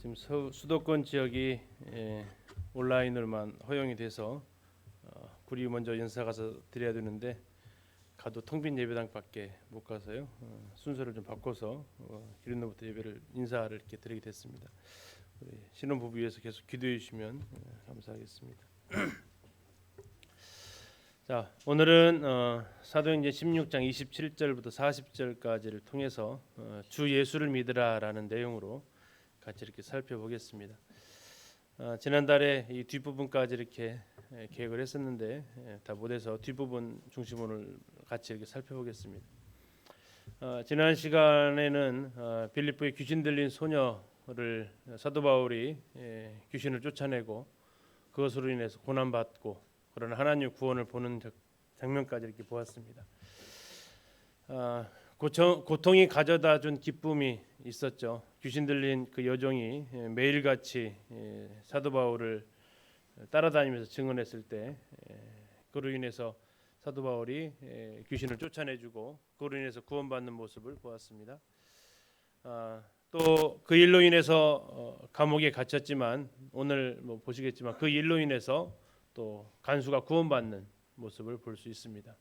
지금 수도권 지역이 온라인으로만 허용이 돼서 구리 먼저 연사 가서 드려야 되는데 가도 텅빈 예배당밖에 못 가서요. 순서를 좀 바꿔서 기름로부터 예배를 인사를 이렇게 드리게 됐습니다. 우리 신혼부부 위해서 계속 기도해 주시면 감사하겠습니다. 자, 오늘은 사도행전 16장 27절부터 40절까지를 통해서 주 예수를 믿으라라는 내용으로 같이 이렇게 살펴보겠습니다. 지난달에 이 뒷부분까지 이렇게 계획을 했었는데 다 못해서 뒷부분 중심으로 같이 이렇게 살펴보겠습니다. 지난 시간에는 빌립보에 귀신 들린 소녀를 사도 바울이 귀신을 쫓아내고 그것으로 인해서 고난받고 그러나 하나님의 구원을 보는 장면까지 이렇게 보았습니다. 고통이 가져다준 기쁨이 있었죠. 귀신 들린 그 여종이 매일같이 사도 바울을 따라다니면서 증언했을 때 그로 인해서 사도 바울이 귀신을 쫓아내주고 그로 인해서 구원받는 모습을 보았습니다. 또 그 일로 인해서 감옥에 갇혔지만 오늘 보시겠지만 그 일로 인해서 또 간수가 구원받는 모습을 볼 수 있습니다.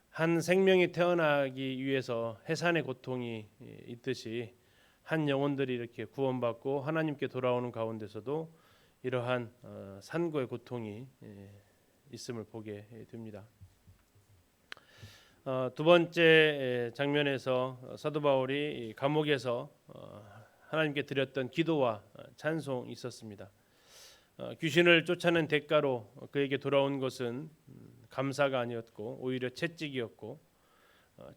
한 생명이 태어나기 위해서 해산의 고통이 있듯이 한 영혼들이 이렇게 구원받고 하나님께 돌아오는 가운데서도 이러한 산고의 고통이 있음을 보게 됩니다. 두 번째 장면에서 사도 바울이 감옥에서 하나님께 드렸던 기도와 찬송이 있었습니다. 귀신을 쫓아낸 대가로 그에게 돌아온 것은 감사가 아니었고 오히려 채찍이었고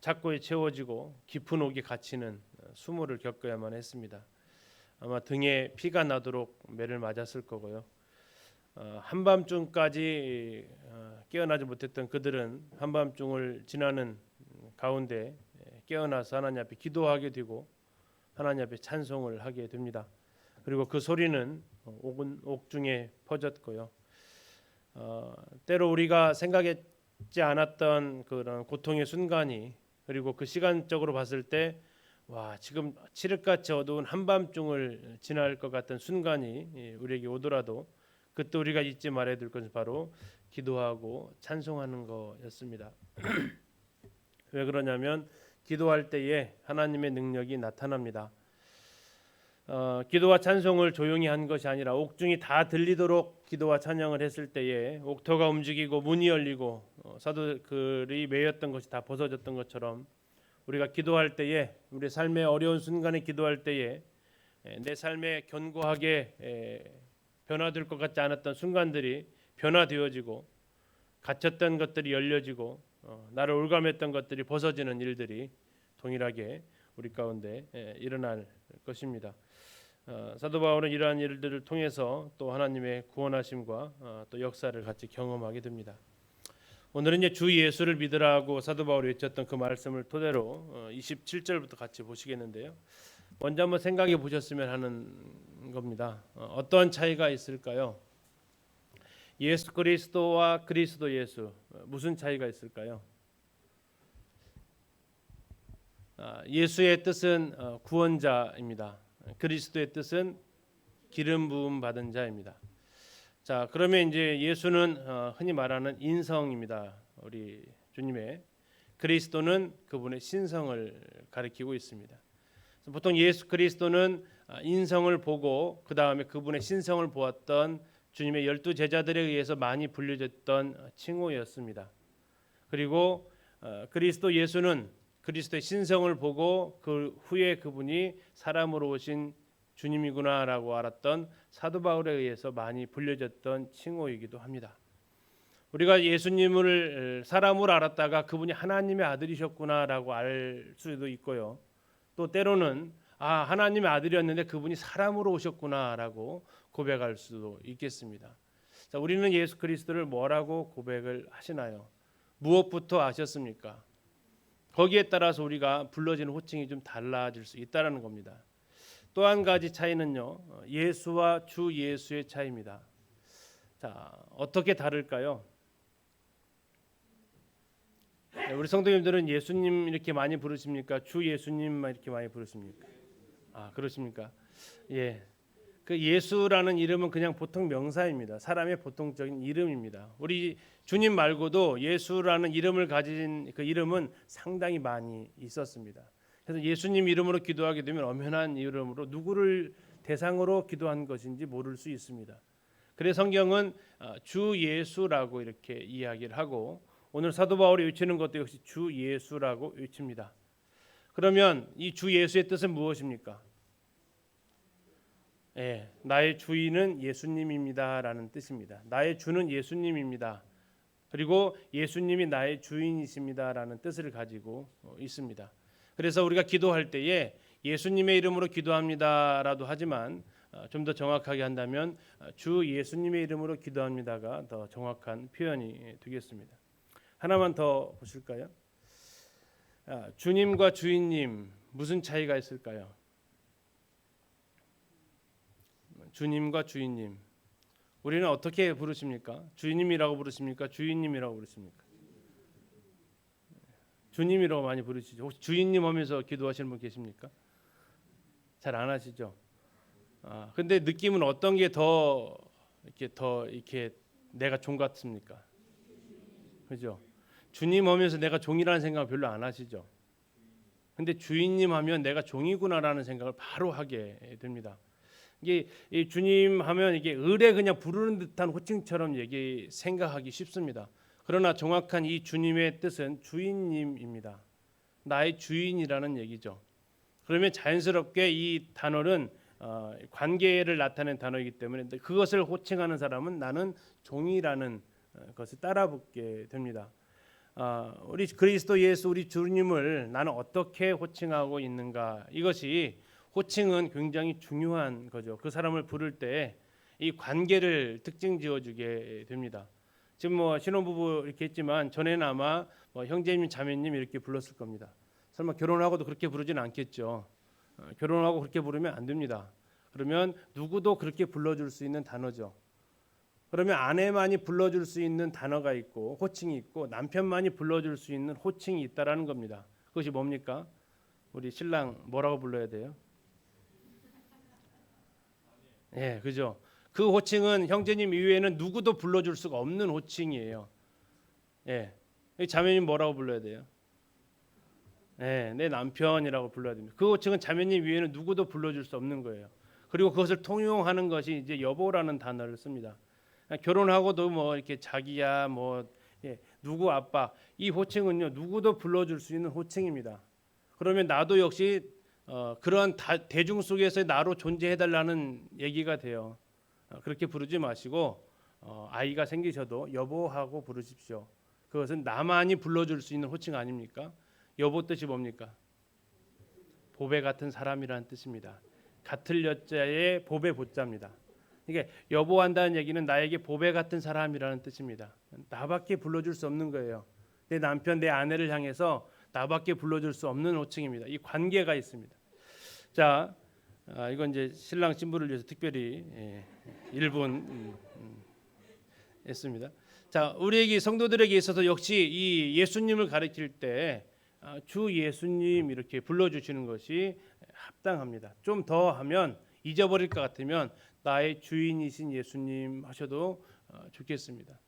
착고에 채워지고 깊은 옥에 갇히는 수모를 겪어야만 했습니다. 아마 등에 피가 나도록 매를 맞았을 거고요. 한밤중까지 깨어나지 못했던 그들은 한밤중을 지나는 가운데 깨어나서 하나님 앞에 기도하게 되고 하나님 앞에 찬송을 하게 됩니다. 그리고 그 소리는 옥중에 퍼졌고요. 때로 우리가 생각했지 않았던 그런 고통의 순간이 그리고 그 시간적으로 봤을 때 와 지금 칠흑같이 어두운 한밤중을 지날 것 같은 순간이 우리에게 오더라도 그때 우리가 잊지 말아야 될 것은 바로 기도하고 찬송하는 것이었습니다. 왜 그러냐면 기도할 때에 하나님의 능력이 나타납니다. 기도와 찬송을 조용히 한 것이 아니라 옥중이 다 들리도록 기도와 찬양을 했을 때에 옥토가 움직이고 문이 열리고 사도들이 매였던 것이 다 벗어졌던 것처럼 우리가 기도할 때에 우리 삶의 어려운 순간에 기도할 때에 내 삶에 견고하게 변화될 것 같지 않았던 순간들이 변화되어지고 갇혔던 것들이 열려지고 나를 올감했던 것들이 벗어지는 일들이 동일하게 우리 가운데 일어날 것입니다. 사도 바울은 이러한 일들을 통해서 또 하나님의 구원하심과 또 역사를 같이 경험하게 됩니다. 오늘은 이제 주 예수를 믿으라고 사도 바울이 외쳤던 그 말씀을 토대로 27절부터 같이 보시겠는데요. 먼저 한번 생각해 보셨으면 하는 겁니다. 어떤 차이가 있을까요? 예수 그리스도와 그리스도 예수 무슨 차이가 있을까요? 예수의 뜻은 구원자입니다. 그리스도의 뜻은 기름 부음 받은 자입니다. 자, 그러면 이제 예수는 흔히 말하는 인성입니다. 우리 주님의 그리스도는 그분의 신성을 가리키고 있습니다. 보통 예수 그리스도는 인성을 보고 그 다음에 그분의 신성을 보았던 주님의 12 제자들에 의해서 많이 불려졌던 칭호였습니다. 그리고 그리스도 예수는 그리스도의 신성을 보고 그 후에 그분이 사람으로 오신 주님이구나라고 알았던 사도 바울에 의해서 많이 불려졌던 칭호이기도 합니다. 우리가 예수님을 사람으로 알았다가 그분이 하나님의 아들이셨구나라고 알 수도 있고요. 또 때로는 하나님의 아들이었는데 그분이 사람으로 오셨구나라고 고백할 수도 있겠습니다. 자, 우리는 예수 그리스도를 뭐라고 고백을 하시나요? 무엇부터 아셨습니까? 거기에 따라서 우리가 불러지는 호칭이 좀 달라질 수 있다는 겁니다. 또 한 가지 차이는요, 예수와 주 예수의 차이입니다. 자, 어떻게 다를까요? 우리 성도님들은 예수님 이렇게 많이 부르십니까? 주 예수님만 이렇게 많이 부르십니까? 그러십니까? 예, 그 예수라는 이름은 그냥 보통 명사입니다. 사람의 보통적인 이름입니다. 우리 주님 말고도 예수라는 이름을 가진 그 이름은 상당히 많이 있었습니다. 그래서 예수님 이름으로 기도하게 되면 엄연한 이름으로 누구를 대상으로 기도한 것인지 모를 수 있습니다. 그래서 성경은 주 예수라고 이렇게 이야기를 하고 오늘 사도 바울이 외치는 것도 역시 주 예수라고 외칩니다. 그러면 이 주 예수의 뜻은 무엇입니까? 나의 주인은 예수님입니다라는 뜻입니다. 나의 주는 예수님입니다. 그리고 예수님이 나의 주인이십니다라는 뜻을 가지고 있습니다. 그래서 우리가 기도할 때에 예수님의 이름으로 기도합니다라도 하지만 좀 더 정확하게 한다면 주 예수님의 이름으로 기도합니다가 더 정확한 표현이 되겠습니다. 하나만 더 보실까요? 주님과 주인님 무슨 차이가 있을까요? 주님과 주인님 우리는 어떻게 부르십니까? 주님이라고 부르십니까? 주인님이라고 부르십니까? 주님이라고 많이 부르시죠. 혹시 주인님 하면서 기도하시는 분 계십니까? 잘 안 하시죠. 근데 느낌은 어떤 게 더 이렇게 내가 종 같습니까? 그죠? 주님 하면서 내가 종이라는 생각을 별로 안 하시죠. 근데 주인님 하면 내가 종이구나라는 생각을 바로 하게 됩니다. 이게 이 주님 하면 이게 을에 그냥 부르는 듯한 호칭처럼 생각하기 쉽습니다. 그러나 정확한 이 주님의 뜻은 주인님입니다. 나의 주인이라는 얘기죠. 그러면 자연스럽게 이 단어는 관계를 나타내는 단어이기 때문에 그것을 호칭하는 사람은 나는 종이라는 것을 따라붙게 됩니다. 우리 그리스도 예수 우리 주님을 나는 어떻게 호칭하고 있는가, 이것이 호칭은 굉장히 중요한 거죠. 그 사람을 부를 때 이 관계를 특징 지어주게 됩니다. 지금 뭐 신혼부부 이렇게 했지만 전에는 아마 뭐 형제님 자매님 이렇게 불렀을 겁니다. 설마 결혼하고도 그렇게 부르지는 않겠죠. 결혼하고 그렇게 부르면 안 됩니다. 그러면 누구도 그렇게 불러줄 수 있는 단어죠. 그러면 아내만이 불러줄 수 있는 단어가 있고 호칭이 있고 남편만이 불러줄 수 있는 호칭이 있다라는 겁니다. 그것이 뭡니까? 우리 신랑 뭐라고 불러야 돼요? 그죠. 그 호칭은 형제님 이외에는 누구도 불러줄 수가 없는 호칭이에요. 자매님 뭐라고 불러야 돼요? 내 남편이라고 불러야 됩니다. 그 호칭은 자매님 이외에는 누구도 불러줄 수 없는 거예요. 그리고 그것을 통용하는 것이 이제 여보라는 단어를 씁니다. 결혼하고도 뭐 이렇게 자기야 누구 아빠, 이 호칭은요 누구도 불러줄 수 있는 호칭입니다. 그러면 나도 역시 그런 대중 속에서 나로 존재해달라는 얘기가 돼요. 그렇게 부르지 마시고 아이가 생기셔도 여보하고 부르십시오. 그것은 나만이 불러줄 수 있는 호칭 아닙니까? 여보 뜻이 뭡니까? 보배 같은 사람이라는 뜻입니다. 같을 여자의 보배 보자입니다. 이게 여보한다는 얘기는 나에게 보배 같은 사람이라는 뜻입니다. 나밖에 불러줄 수 없는 거예요. 내 남편, 내 아내를 향해서 나밖에 불러줄 수 없는 호칭입니다. 이 관계가 있습니다. 자, 이건 이제 신랑 신부를 위해서 특별히 1분 했습니다. 자, 우리에게 성도들에게 있어서 역시 이 예수님을 가리킬 때 주 예수님 이렇게 불러주시는 것이 합당합니다. 좀 더 하면 잊어버릴 것 같으면 나의 주인이신 예수님 하셔도 좋겠습니다.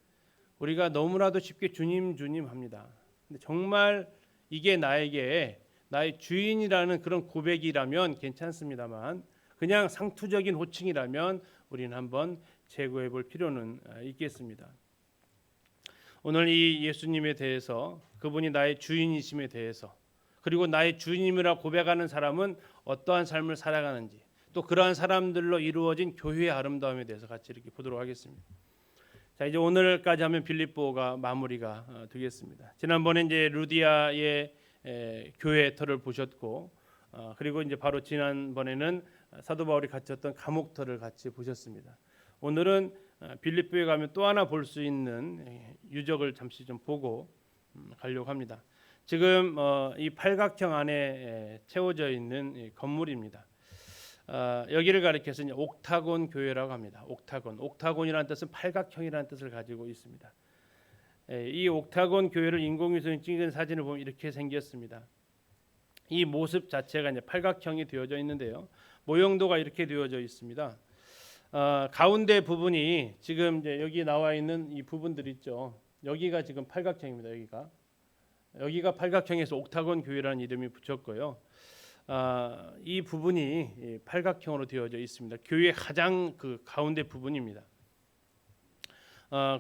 우리가 너무나도 쉽게 주님 주님 합니다. 근데 정말 이게 나에게 나의 주인이라는 그런 고백이라면 괜찮습니다만 그냥 상투적인 호칭이라면 우리는 한번 재고해 볼 필요는 있겠습니다. 오늘 이 예수님에 대해서, 그분이 나의 주인이심에 대해서, 그리고 나의 주님이라 고백하는 사람은 어떠한 삶을 살아가는지, 또 그러한 사람들로 이루어진 교회의 아름다움에 대해서 같이 이렇게 보도록 하겠습니다. 자, 이제 오늘까지 하면 빌립보가 마무리가 되겠습니다. 지난번에 이제 루디아의 교회 터를 보셨고, 그리고 이제 바로 지난번에는 사도 바울이 갇혔던 감옥 터를 같이 보셨습니다. 오늘은 빌립보에 가면 또 하나 볼 수 있는 유적을 잠시 좀 보고 가려고 합니다. 지금 이 팔각형 안에 채워져 있는 건물입니다. 여기를 가리켜서 이제 옥타곤 교회라고 합니다. 옥타곤이라는 뜻은 팔각형이라는 뜻을 가지고 있습니다. 이 옥타곤 교회를 인공위성이 찍은 사진을 보면 이렇게 생겼습니다. 이 모습 자체가 이제 팔각형이 되어져 있는데요. 모형도가 이렇게 되어져 있습니다. 가운데 부분이 지금 이제 여기 나와 있는 이 부분들 있죠. 여기가 지금 팔각형입니다. 여기가 팔각형에서 옥타곤 교회라는 이름이 붙였고요. 이 부분이 팔각형으로 되어져 있습니다. 교회 가장 그 가운데 부분입니다.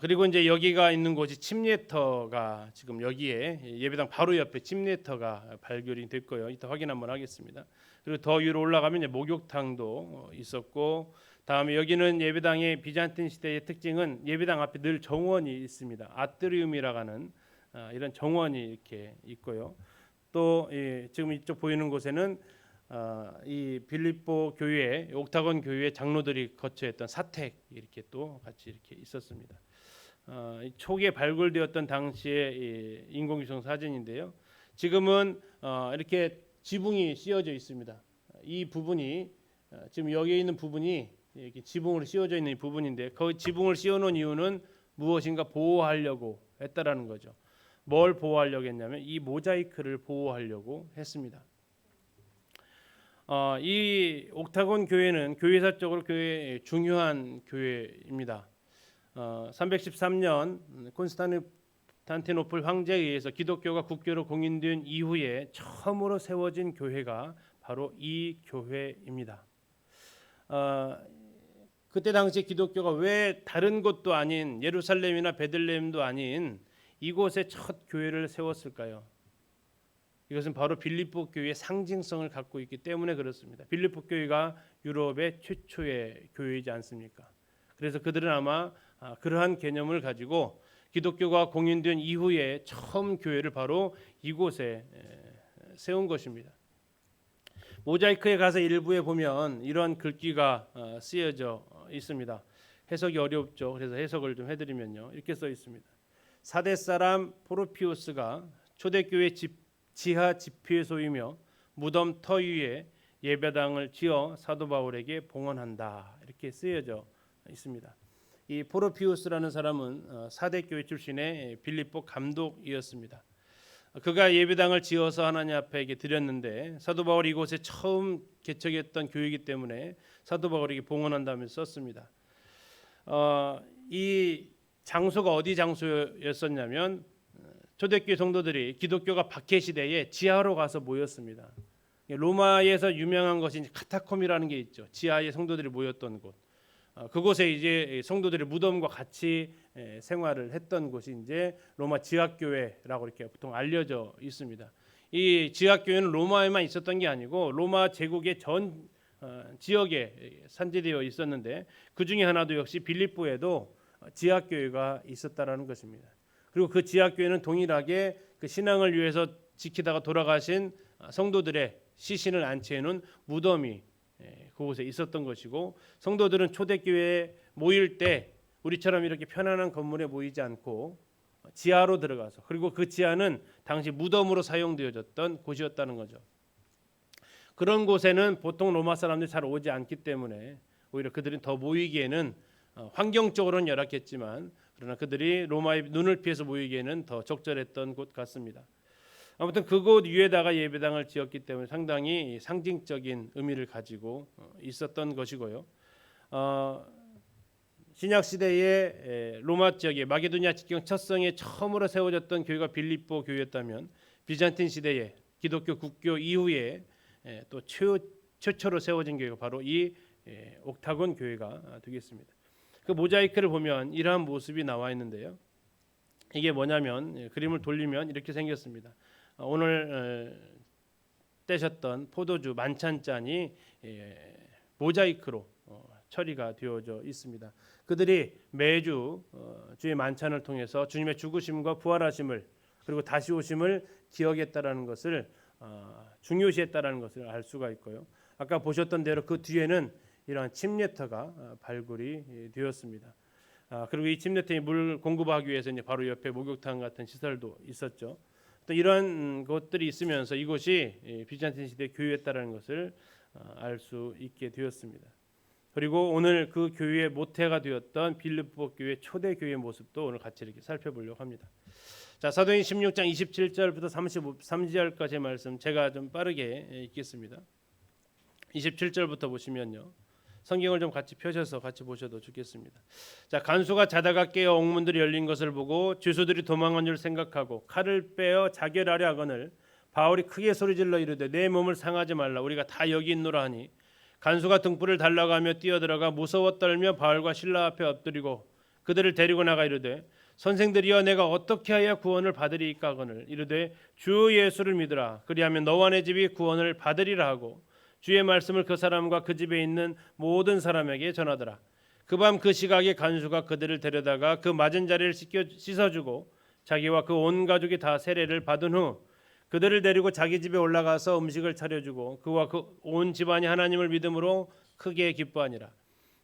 그리고 이제 여기가 있는 곳이 침례터가 지금 여기에 예배당 바로 옆에 침례터가 발견이 됐고요. 이따 확인 한번 하겠습니다. 그리고 더 위로 올라가면 이제 목욕탕도 있었고, 다음에 여기는 예배당의 비잔틴 시대의 특징은 예배당 앞에 늘 정원이 있습니다. 아트리움이라고 하는 이런 정원이 이렇게 있고요. 또 지금 이쪽 보이는 곳에는 이 빌립보 교회, 옥타곤 교회 장로들이 거처했던 사택 이렇게 또 같이 이렇게 있었습니다. 초기에 발굴되었던 당시의 인공위성 사진인데요. 지금은 이렇게 지붕이 씌워져 있습니다. 이 부분이 지금 여기에 있는 부분이 이렇게 지붕으로 씌워져 있는 이 부분인데, 그 지붕을 씌워놓은 이유는 무엇인가 보호하려고 했다라는 거죠. 뭘 보호하려고 했냐면 이 모자이크를 보호하려고 했습니다. 이 옥타곤 교회는 교회사적으로 중요한 교회입니다. 313년 콘스탄티노플 황제에 의해서 기독교가 국교로 공인된 이후에 처음으로 세워진 교회가 바로 이 교회입니다. 그때 당시 기독교가 왜 다른 곳도 아닌 예루살렘이나 베들레헴도 아닌 이곳에 첫 교회를 세웠을까요? 이것은 바로 빌립보 교회의 상징성을 갖고 있기 때문에 그렇습니다. 빌립보 교회가 유럽의 최초의 교회이지 않습니까? 그래서 그들은 아마 그러한 개념을 가지고 기독교가 공인된 이후에 처음 교회를 바로 이곳에 세운 것입니다. 모자이크에 가서 일부에 보면 이런 글귀가 쓰여져 있습니다. 해석이 어렵죠. 그래서 해석을 좀 해드리면요, 이렇게 써 있습니다. 사대 사람 포르피우스가 초대교회 지하 집회소이며 무덤 터 위에 예배당을 지어 사도 바울에게 봉헌한다, 이렇게 쓰여져 있습니다. 이 포르피우스라는 사람은 사대교회 출신의 빌립보 감독이었습니다. 그가 예배당을 지어서 하나님 앞에 드렸는데 사도 바울이 이곳에 처음 개척했던 교회이기 때문에 사도 바울에게 봉헌한다면서 썼습니다. 이 장소가 어디 장소였었냐면 초대교회 성도들이 기독교가 박해 시대에 지하로 가서 모였습니다. 로마에서 유명한 것이 카타콤이라는 게 있죠. 지하에 성도들이 모였던 곳. 그곳에 이제 성도들이 무덤과 같이 생활을 했던 곳이 이제 로마 지하교회라고 이렇게 보통 알려져 있습니다. 이 지하교회는 로마에만 있었던 게 아니고 로마 제국의 전 지역에 산재되어 있었는데 그 중에 하나도 역시 빌립보에도 지하교회가 있었다라는 것입니다. 그리고 그 지하교회는 동일하게 그 신앙을 위해서 지키다가 돌아가신 성도들의 시신을 안치해놓은 무덤이 그곳에 있었던 것이고, 성도들은 초대교회에 모일 때 우리처럼 이렇게 편안한 건물에 모이지 않고 지하로 들어가서, 그리고 그 지하는 당시 무덤으로 사용되어졌던 곳이었다는 거죠. 그런 곳에는 보통 로마 사람들이 잘 오지 않기 때문에 오히려 그들은 더 모이기에는 환경적으로는 열악했지만 그러나 그들이 로마의 눈을 피해서 모이기에는 더 적절했던 곳 같습니다. 아무튼 그곳 위에다가 예배당을 지었기 때문에 상당히 상징적인 의미를 가지고 있었던 것이고요. 신약 시대의 로마 지역에 마게도니아 직경 첫 성에 처음으로 세워졌던 교회가 빌립보 교회였다면 비잔틴 시대에 기독교 국교 이후에 또 최초로 세워진 교회가 바로 이 옥타곤 교회가 되겠습니다. 그 모자이크를 보면 이러한 모습이 나와 있는데요. 이게 뭐냐면 그림을 돌리면 이렇게 생겼습니다. 오늘 떼셨던 포도주 만찬잔이 모자이크로 처리가 되어져 있습니다. 그들이 매주 주의 만찬을 통해서 주님의 죽으심과 부활하심을 그리고 다시 오심을 기억했다라는 것을 중요시했다라는 것을 알 수가 있고요. 아까 보셨던 대로 그 뒤에는 이러한 침례터가 발굴이 되었습니다. 그리고 이 침례터에 물 공급하기 위해서 이제 바로 옆에 목욕탕 같은 시설도 있었죠. 또 이런 것들이 있으면서 이곳이 비잔틴 시대 교회였다라는 것을 알 수 있게 되었습니다. 그리고 오늘 그 교회의 모태가 되었던 빌립보 교회 초대 교회의 모습도 오늘 같이 이렇게 살펴보려고 합니다. 자, 사도행 16장 27절부터 33절까지의 말씀 제가 좀 빠르게 읽겠습니다. 27절부터 보시면요. 성경을 좀 같이 펴셔서 같이 보셔도 좋겠습니다. 자, 간수가 자다가 깨어 옥문들이 열린 것을 보고 죄수들이 도망한 줄 생각하고 칼을 빼어 자결하려 하거늘 바울이 크게 소리질러 이르되 내 몸을 상하지 말라 우리가 다 여기 있노라 하니 간수가 등불을 달라가며 뛰어들어가 무서워 떨며 바울과 실라 앞에 엎드리고 그들을 데리고 나가 이르되 선생들이여 내가 어떻게 하여 구원을 받으리이까 하거늘 이르되 주 예수를 믿으라 그리하면 너와 내 집이 구원을 받으리라 하고 주의 말씀을 그 사람과 그 집에 있는 모든 사람에게 전하더라. 그 밤 그 시각에 간수가 그들을 데려다가 그 맞은 자리를 씻어주고 자기와 그 온 가족이 다 세례를 받은 후 그들을 데리고 자기 집에 올라가서 음식을 차려주고 그와 그 온 집안이 하나님을 믿음으로 크게 기뻐하니라.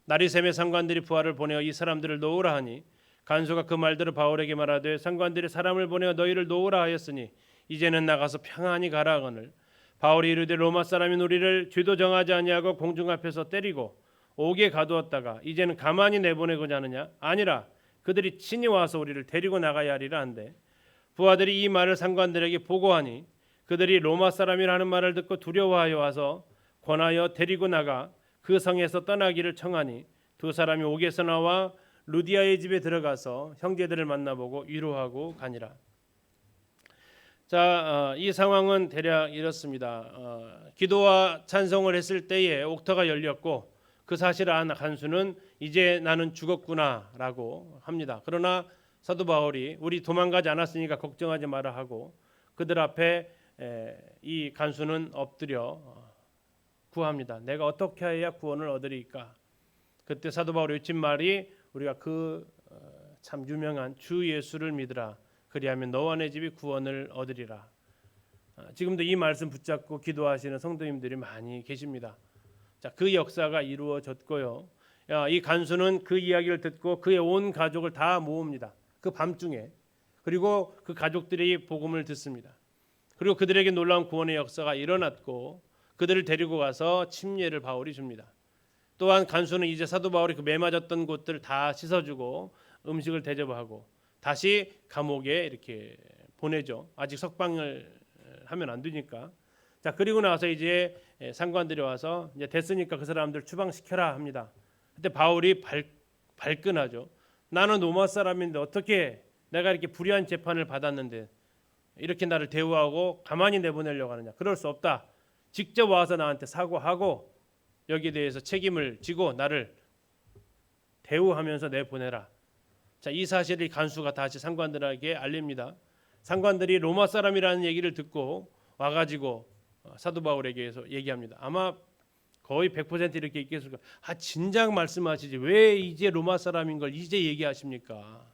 날이 새매 상관들이 부하를 보내어 이 사람들을 놓으라 하니 간수가 그 말들을 바울에게 말하되 상관들이 사람을 보내어 너희를 놓으라 하였으니 이제는 나가서 평안히 가라 하거늘 바울이 이르되 로마 사람인 우리를 죄도 정하지 아니하고 공중 앞에서 때리고 옥에 가두었다가 이제는 가만히 내보내고자 하느냐 아니라 그들이 친히 와서 우리를 데리고 나가야 하리라 한데 부하들이 이 말을 상관들에게 보고하니 그들이 로마 사람이라는 말을 듣고 두려워하여 와서 권하여 데리고 나가 그 성에서 떠나기를 청하니 두 사람이 옥에서 나와 루디아의 집에 들어가서 형제들을 만나보고 위로하고 가니라. 자, 이 상황은 대략 이렇습니다. 기도와 찬송을 했을 때에 옥터가 열렸고 그 사실을 안 간수는 이제 나는 죽었구나라고 합니다. 그러나 사도 바울이 우리 도망가지 않았으니까 걱정하지 마라 하고 그들 앞에 이 간수는 엎드려 구합니다. 내가 어떻게 해야 구원을 얻으리까? 그때 사도 바울이 외친 말이 우리가 그 참 유명한 주 예수를 믿으라. 그리하면 너와 내 집이 구원을 얻으리라. 지금도 이 말씀 붙잡고 기도하시는 성도님들이 많이 계십니다. 자, 그 역사가 이루어졌고요. 이 간수는 그 이야기를 듣고 그의 온 가족을 다 모읍니다. 그 밤중에. 그리고 그 가족들이 복음을 듣습니다. 그리고 그들에게 놀라운 구원의 역사가 일어났고 그들을 데리고 가서 침례를 바울이 줍니다. 또한 간수는 이제 사도 바울이 그 매맞았던 곳들을 다 씻어주고 음식을 대접하고 다시 감옥에 이렇게 보내죠. 아직 석방을 하면 안 되니까. 자, 그리고 나서 이제 상관들이 와서 이제 됐으니까 그 사람들 추방시켜라 합니다. 그때 바울이 발끈하죠. 나는 로마 사람인데 어떻게 내가 이렇게 불의한 재판을 받았는데 이렇게 나를 대우하고 가만히 내보내려고 하느냐. 그럴 수 없다. 직접 와서 나한테 사과하고 여기에 대해서 책임을 지고 나를 대우하면서 내보내라. 자, 이 사실을 간수가 다시 상관들에게 알립니다. 상관들이 로마 사람이라는 얘기를 듣고 와가지고 사도 바울에게서 얘기합니다. 아마 거의 100% 이렇게 있겠을 거예요. 진작 말씀하시지 왜 이제 로마 사람인 걸 이제 얘기하십니까?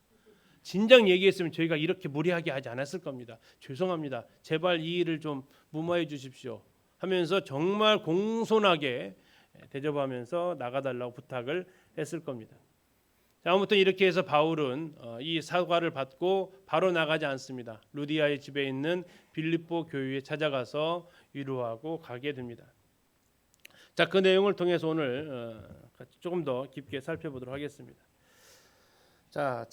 진작 얘기했으면 저희가 이렇게 무리하게 하지 않았을 겁니다. 죄송합니다. 제발 이 일을 좀 무마해 주십시오 하면서 정말 공손하게 대접하면서 나가달라고 부탁을 했을 겁니다. 자, 아무튼 이렇게 해서 바울은 이 사과를 받고 바로 나가지 않습니다. 루디아의 집에 있는 빌립보 교회에 찾아가서 위로하고 가게 됩니다. 자, 그 내용을 통해서 오늘 조금 더 깊게 살펴보도록 하겠습니다. 자,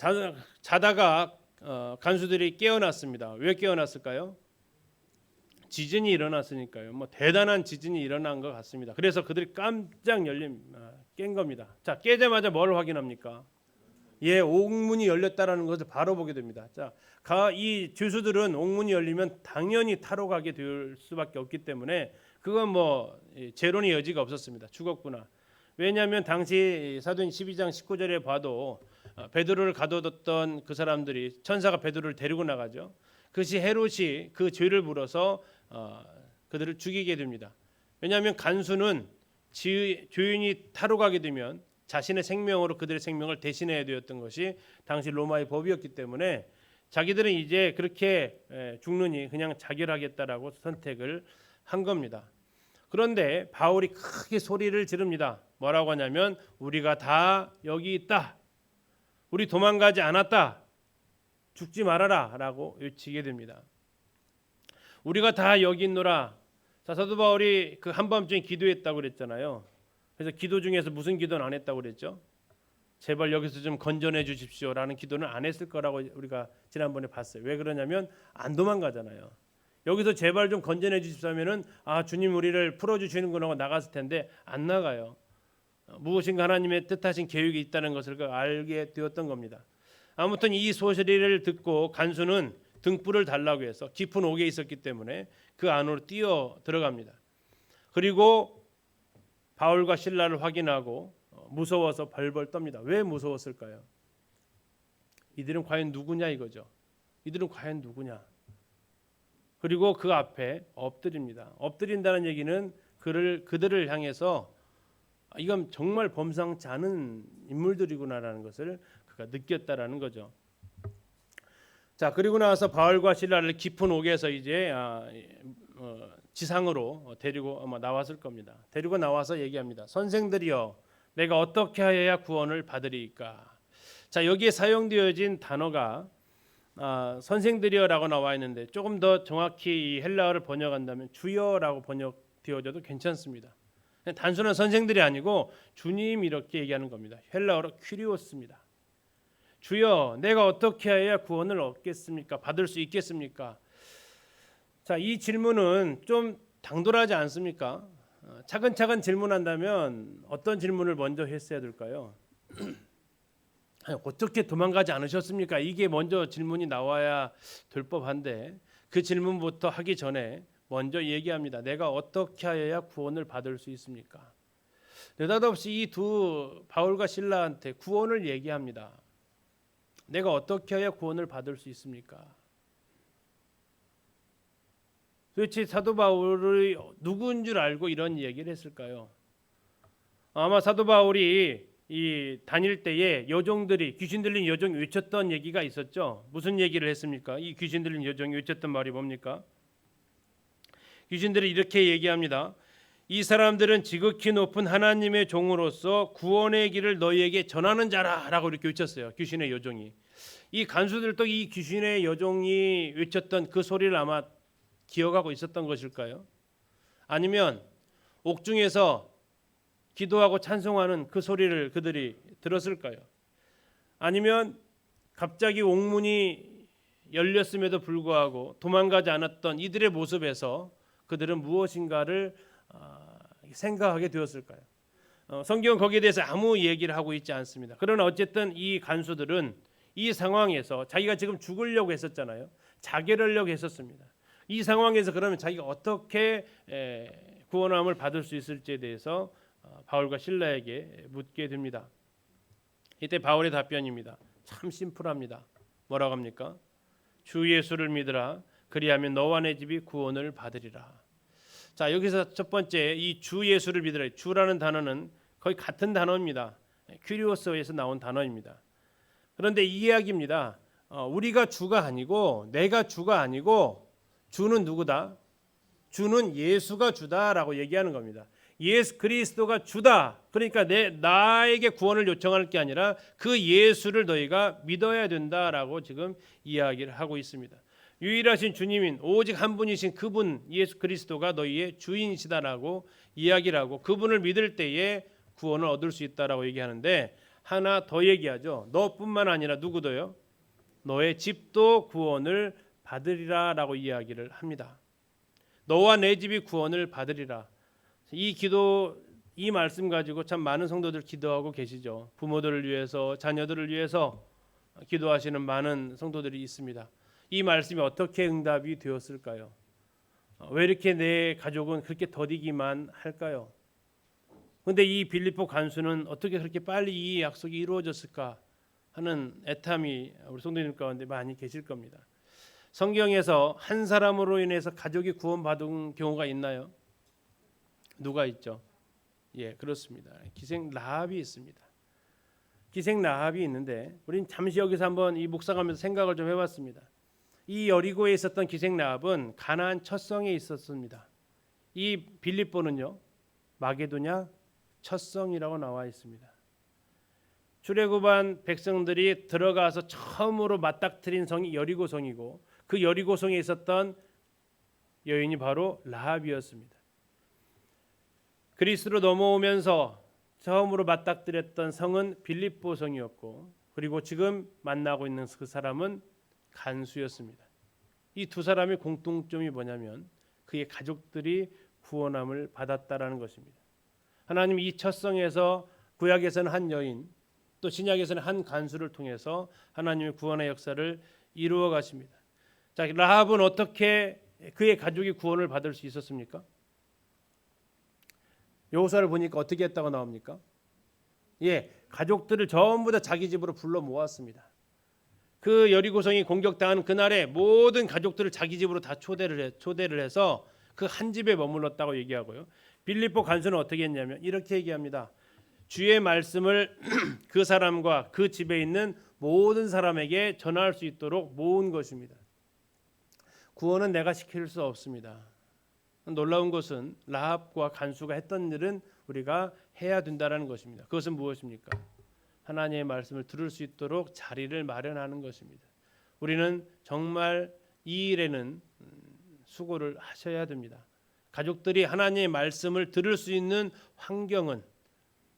자다가 간수들이 깨어났습니다. 왜 깨어났을까요? 지진이 일어났으니까요. 뭐 대단한 지진이 일어난 것 같습니다. 그래서 그들이 깜짝 깬 겁니다. 자, 깨자마자 뭘 확인합니까? 옥문이 열렸다라는 것을 바로 보게 됩니다. 자, 이 죄수들은 옥문이 열리면 당연히 타로 가게 될 수밖에 없기 때문에 그건 뭐 재론의 여지가 없었습니다. 죽었구나. 왜냐하면 당시 사도행 12장 19절에 봐도 베드로를 가둬뒀던 그 사람들이 천사가 베드로를 데리고 나가죠. 그것이 헤롯이 그 죄를 물어서 그들을 죽이게 됩니다. 왜냐하면 간수는 죄인이 타로 가게 되면 자신의 생명으로 그들의 생명을 대신해야 되었던 것이 당시 로마의 법이었기 때문에 자기들은 이제 그렇게 죽느니 그냥 자결하겠다라고 선택을 한 겁니다. 그런데 바울이 크게 소리를 지릅니다. 뭐라고 하냐면 우리가 다 여기 있다. 우리 도망가지 않았다. 죽지 말아라 라고 외치게 됩니다. 우리가 다 여기 있노라. 자, 사도 바울이 그 한밤중에 기도했다고 그랬잖아요. 그래서 기도 중에서 무슨 기도는 안 했다고 그랬죠? 제발 여기서 좀 건져내 주십시오라는 기도는 안 했을 거라고 우리가 지난번에 봤어요. 왜 그러냐면 안 도망가잖아요. 여기서 제발 좀 건져내 주십시오 하면은 주님 우리를 풀어주시는구나 하고 나갔을 텐데 안 나가요. 무엇인가 하나님의 뜻하신 계획이 있다는 것을 알게 되었던 겁니다. 아무튼 이 소리를 듣고 간수는 등불을 달라고 해서 깊은 옥에 있었기 때문에 그 안으로 뛰어 들어갑니다. 그리고 바울과 실라를 확인하고 무서워서 벌벌 떱니다. 왜 무서웠을까요? 이들은 과연 누구냐 이거죠. 이들은 과연 누구냐. 그리고 그 앞에 엎드립니다. 엎드린다는 얘기는 그들을 향해서 이건 정말 범상치 않은 인물들이구나라는 것을 그가 느꼈다라는 거죠. 자, 그리고 나서 바울과 실라를 깊은 옥에서 이제 지상으로 데리고 아마 나왔을 겁니다. 데리고 나와서 얘기합니다. 선생들이여, 내가 어떻게 하여야 구원을 받으리이까? 자, 여기에 사용되어진 단어가 선생들이여라고 나와 있는데 조금 더 정확히 이 헬라어를 번역한다면 주여라고 번역되어져도 괜찮습니다. 단순한 선생들이 아니고 주님 이렇게 얘기하는 겁니다. 헬라어로 큐리오스입니다. 주여, 내가 어떻게 해야 구원을 얻겠습니까? 받을 수 있겠습니까? 자, 이 질문은 좀 당돌하지 않습니까? 차근차근 질문한다면 어떤 질문을 먼저 했어야 될까요? 어떻게 도망가지 않으셨습니까? 이게 먼저 질문이 나와야 될 법한데 그 질문부터 하기 전에 먼저 얘기합니다. 내가 어떻게 하여야 구원을 받을 수 있습니까? 느닷없이 이 두 바울과 실라한테 구원을 얘기합니다. 내가 어떻게 해야 구원을 받을 수 있습니까? 도대체 사도 바울이 누구인 줄 알고 이런 얘기를 했을까요? 아마 사도 바울이 다닐 때에 여종들이 귀신 들린 여종이 외쳤던 얘기가 있었죠. 무슨 얘기를 했습니까? 이 귀신 들린 여종이 외쳤던 말이 뭡니까? 귀신들이 이렇게 얘기합니다. 이 사람들은 지극히 높은 하나님의 종으로서 구원의 길을 너희에게 전하는 자라라고 이렇게 외쳤어요. 귀신의 여종이. 이 간수들도 이 귀신의 여종이 외쳤던 그 소리를 아마 기억하고 있었던 것일까요? 아니면 옥중에서 기도하고 찬송하는 그 소리를 그들이 들었을까요? 아니면 갑자기 옥문이 열렸음에도 불구하고 도망가지 않았던 이들의 모습에서 그들은 무엇인가를 생각하게 되었을까요? 성경은 거기에 대해서 아무 얘기를 하고 있지 않습니다. 그러나 어쨌든 이 간수들은 이 상황에서 자기가 지금 죽으려고 했었잖아요. 자결하려고 했었습니다. 이 상황에서 그러면 자기가 어떻게 구원함을 받을 수 있을지에 대해서 바울과 실라에게 묻게 됩니다. 이때 바울의 답변입니다. 참 심플합니다. 뭐라고 합니까? 주 예수를 믿으라. 그리하면 너와 내 집이 구원을 받으리라. 자, 여기서 첫 번째 이 주 예수를 믿으라. 주라는 단어는 거의 같은 단어입니다. 큐리오스에서 나온 단어입니다. 그런데 이 이야기입니다. 우리가 주가 아니고 내가 주가 아니고 주는 누구다? 주는 예수가 주다라고 얘기하는 겁니다. 예수 그리스도가 주다. 그러니까 나에게 구원을 요청할 게 아니라 그 예수를 너희가 믿어야 된다라고 지금 이야기를 하고 있습니다. 유일하신 주님인 오직 한 분이신 그분 예수 그리스도가 너희의 주인이시다라고 이야기를 하고 그분을 믿을 때에 구원을 얻을 수 있다라고 얘기하는데 하나 더 얘기하죠. 너뿐만 아니라 누구도요? 너의 집도 구원을 받으리라라고 이야기를 합니다. 너와 내 집이 구원을 받으리라. 이 말씀 가지고 참 많은 성도들 기도하고 계시죠. 부모들을 위해서 자녀들을 위해서 기도하시는 많은 성도들이 있습니다. 이 말씀이 어떻게 응답이 되었을까요? 왜 이렇게 내 가족은 그렇게 더디기만 할까요? 그런데 이 빌립보 간수는 어떻게 그렇게 빨리 이 약속이 이루어졌을까 하는 애탐이 우리 성도님 가운데 많이 계실 겁니다. 성경에서 한 사람으로 인해서 가족이 구원받은 경우가 있나요? 누가 있죠? 예, 그렇습니다. 기생 라합이 있습니다. 기생 라합이 있는데 우리는 잠시 여기서 한번 이 묵상하면서 생각을 좀 해봤습니다. 이 여리고에 있었던 기생 라합은 가나안 첫 성에 있었습니다. 이 빌립보는요 마게도냐 첫 성이라고 나와 있습니다. 출애굽한 백성들이 들어가서 처음으로 맞닥뜨린 성이 여리고성이고 그 여리고성에 있었던 여인이 바로 라합이었습니다. 그리스로 넘어오면서 처음으로 맞닥뜨렸던 성은 빌립보 성이었고 그리고 지금 만나고 있는 그 사람은 간수였습니다. 이 두 사람의 공통점이 뭐냐면 그의 가족들이 구원함을 받았다라는 것입니다. 하나님 이 첫 성에서 구약에서는 한 여인, 또 신약에서는 한 간수를 통해서 하나님의 구원의 역사를 이루어 가십니다. 자, 라합은 어떻게 그의 가족이 구원을 받을 수 있었습니까? 여호수아를 보니까 어떻게 했다고 나옵니까? 가족들을 전부 다 자기 집으로 불러 모았습니다. 그 여리고성이 공격당한 그날에 모든 가족들을 자기 집으로 다 초대를 해서 그 한 집에 머물렀다고 얘기하고요. 빌립보 간수는 어떻게 했냐면 이렇게 얘기합니다. 주의 말씀을 그 사람과 그 집에 있는 모든 사람에게 전할 수 있도록 모은 것입니다. 구원은 내가 시킬 수 없습니다. 놀라운 것은 라합과 간수가 했던 일은 우리가 해야 된다는 것입니다. 그것은 무엇입니까? 하나님의 말씀을 들을 수 있도록 자리를 마련하는 것입니다. 우리는 정말 이 일에는 수고를 하셔야 됩니다. 가족들이 하나님의 말씀을 들을 수 있는 환경은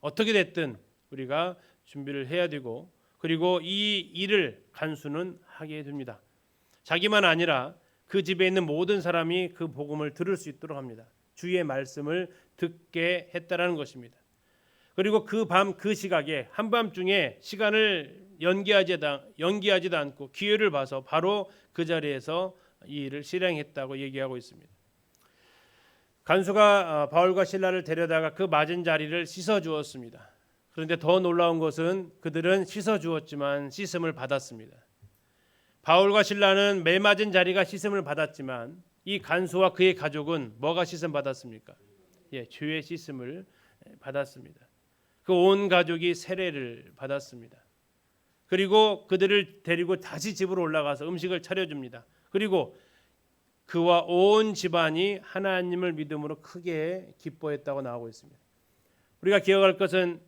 어떻게 됐든 우리가 준비를 해야 되고, 그리고 이 일을 간수는 하게 됩니다. 자기만 아니라 그 집에 있는 모든 사람이 그 복음을 들을 수 있도록 합니다. 주의 말씀을 듣게 했다라는 것입니다. 그리고 그 밤 그 시각에 한밤중에 시간을 연기하지도 않고 기회를 봐서 바로 그 자리에서 이 일을 실행했다고 얘기하고 있습니다. 간수가 바울과 실라를 데려다가 그 맞은 자리를 씻어 주었습니다. 그런데 더 놀라운 것은 그들은 씻어 주었지만 씻음을 받았습니다. 바울과 실라는 매 맞은 자리가 씻음을 받았지만 이 간수와 그의 가족은 뭐가 씻음 받았습니까? 주의 씻음을 받았습니다. 그 온 가족이 세례를 받았습니다. 그리고 그들을 데리고 다시 집으로 올라가서 음식을 차려줍니다. 그리고 그와 온 집안이 하나님을 믿음으로 크게 기뻐했다고 나오고 있습니다. 우리가 기억할 것은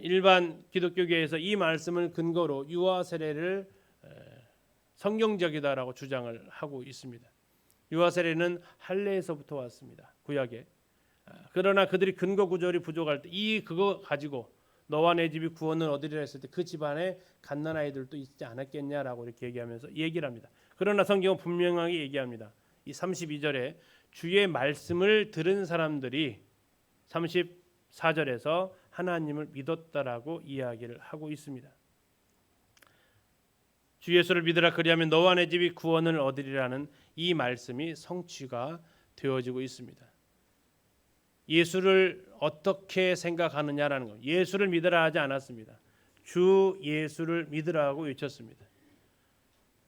일반 기독교계에서 이 말씀을 근거로 유아 세례를 성경적이다라고 주장을 하고 있습니다. 유아 세례는 할례에서부터 왔습니다. 구약에. 그러나 그들이 근거 구절이 부족할 때 그거 가지고 너와 내 집이 구원을 얻으리라 했을 때 그 집안에 갓난 아이들도 있지 않았겠냐라고 이렇게 얘기하면서 얘기를 합니다. 그러나 성경은 분명하게 얘기합니다. 이 32절에 주의 말씀을 들은 사람들이 34절에서 하나님을 믿었다라고 이야기를 하고 있습니다. 주 예수를 믿으라 그리하면 너와 내 집이 구원을 얻으리라는 이 말씀이 성취가 되어지고 있습니다. 예수를 어떻게 생각하느냐라는 것. 예수를 믿으라 하지 않았습니다. 주 예수를 믿으라고 외쳤습니다.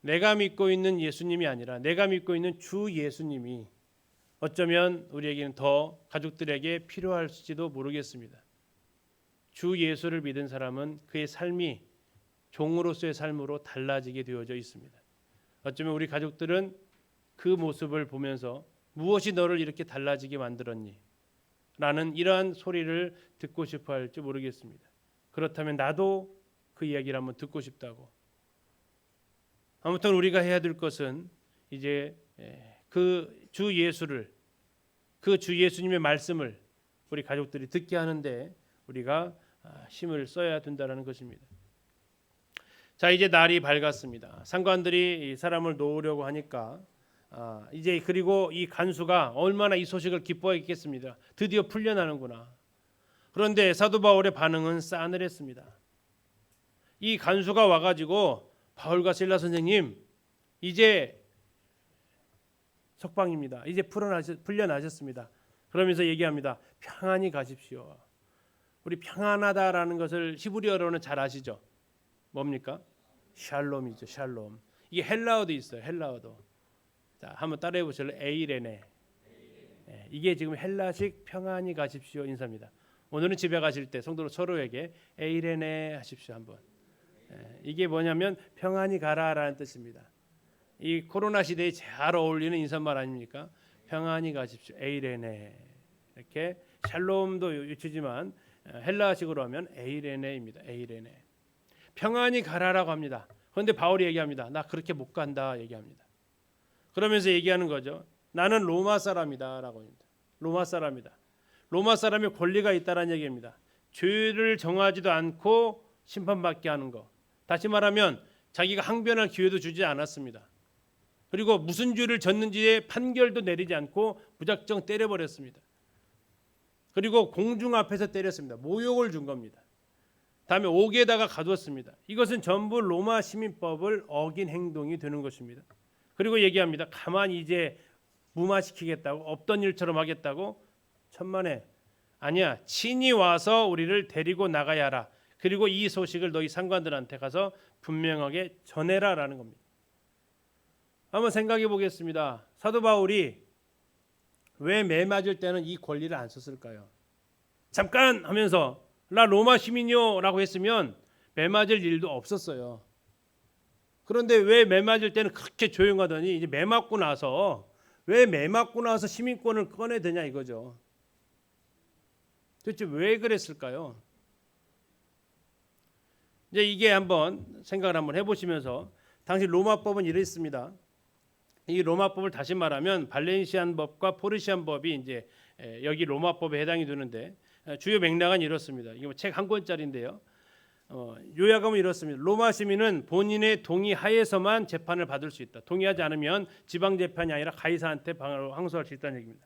내가 믿고 있는 예수님이 아니라 내가 믿고 있는 주 예수님이 어쩌면 우리에게는 더 가족들에게 필요할지도 모르겠습니다. 주 예수를 믿은 사람은 그의 삶이 종으로서의 삶으로 달라지게 되어져 있습니다. 어쩌면 우리 가족들은 그 모습을 보면서 무엇이 너를 이렇게 달라지게 만들었니? 라는 이러한 소리를 듣고 싶어 할지 모르겠습니다. 그렇다면 나도 그 이야기를 한번 듣고 싶다고. 아무튼 우리가 해야 될 것은 이제 그 주 예수를, 그 주 예수님의 말씀을 우리 가족들이 듣게 하는데 우리가 힘을 써야 된다는 것입니다. 자, 이제 날이 밝았습니다. 상관들이 이 사람을 놓으려고 하니까 이제 그리고 이 간수가 얼마나 이 소식을 기뻐했겠습니다. 드디어 풀려나는구나. 그런데 사도 바울의 반응은 싸늘했습니다. 이 간수가 와가지고 바울과 실라 선생님 이제 석방입니다. 이제 풀려나셨습니다. 그러면서 얘기합니다. 평안히 가십시오. 우리 평안하다라는 것을 히브리어로는 잘 아시죠? 뭡니까? 샬롬이죠. 샬롬. 이게 헬라어도 있어요. 헬라어도. 자, 한번 따라해 보실래요? 에이레네. 이게 지금 헬라식 평안히 가십시오 인사입니다. 오늘은 집에 가실 때 성도 서로에게 에이레네 하십시오 한번. 이게 뭐냐면 평안히 가라라는 뜻입니다. 이 코로나 시대에 잘 어울리는 인사말 아닙니까? 평안히 가십시오. 에이레네. 이렇게 샬롬도 외치지만 헬라식으로 하면 에이레네입니다. 에이레네. 평안히 가라라고 합니다. 그런데 바울이 얘기합니다. 나 그렇게 못 간다 얘기합니다. 그러면서 얘기하는 거죠. 나는 로마 사람이다라고 합니다. 로마 사람이다. 로마 사람의 권리가 있다라는 얘기입니다. 죄를 정하지도 않고 심판받게 하는 거. 다시 말하면 자기가 항변할 기회도 주지 않았습니다. 그리고 무슨 죄를 졌는지에 판결도 내리지 않고 무작정 때려버렸습니다. 그리고 공중 앞에서 때렸습니다. 모욕을 준 겁니다. 다음에 옥에다가 가두었습니다. 이것은 전부 로마 시민법을 어긴 행동이 되는 것입니다. 그리고 얘기합니다. 가만히 이제 무마시키겠다고, 없던 일처럼 하겠다고. 천만에 아니야, 친히 와서 우리를 데리고 나가야 하라. 그리고 이 소식을 너희 상관들한테 가서 분명하게 전해라라는 겁니다. 한번 생각해 보겠습니다. 사도 바울이 왜 매 맞을 때는 이 권리를 안 썼을까요? 잠깐 하면서 나 로마 시민이요 라고 했으면 매 맞을 일도 없었어요. 그런데 왜 매 맞을 때는 그렇게 조용하더니 이제 매 맞고 나서 왜 매 맞고 나서 시민권을 꺼내드냐 이거죠. 도대체 왜 그랬을까요? 이제 이게 한번 생각을 한번 해보시면서 당시 로마법은 이랬습니다. 이 로마법을 다시 말하면 발렌시안 법과 포르시안 법이 이제 여기 로마법에 해당이 되는데 주요 맥락은 이렇습니다. 이게 책 한 권짜리인데요. 요약하면 이렇습니다. 로마 시민은 본인의 동의 하에서만 재판을 받을 수 있다. 동의하지 않으면 지방 재판이 아니라 가이사한테 항소할 수 있다는 얘기입니다.